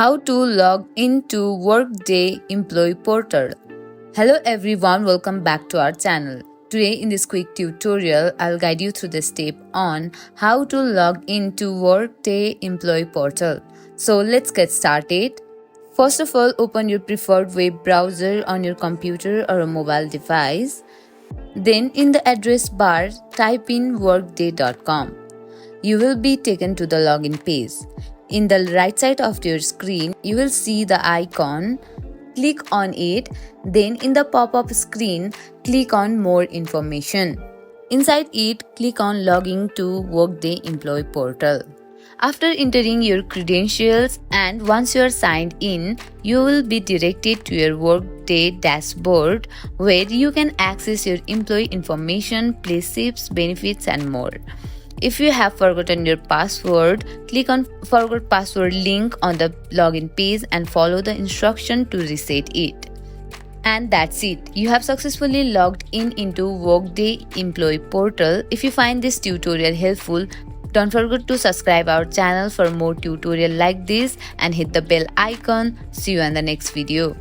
How to log into Workday Employee Portal. Hello everyone, welcome back to our channel. Today in this quick tutorial, I'll guide you through the step on how to log into Workday Employee Portal. So let's get started. First of all, open your preferred web browser on your computer or a mobile device. Then in the address bar, type in workday.com. You will be taken to the login page. In the right side of your screen, you will see the icon. Click on it. Then in the pop-up screen, click on More Information. Inside it, click on Login to Workday Employee Portal. After entering your credentials and once you are signed in, you will be directed to your Workday dashboard where you can access your employee information, pay slips, benefits and more. If you have forgotten your password, click on Forgot Password link on the login page and follow the instruction to reset it. And that's it. You have successfully logged in into Workday Employee Portal. If you find this tutorial helpful, don't forget to subscribe our channel for more tutorials like this and hit the bell icon. See you in the next video.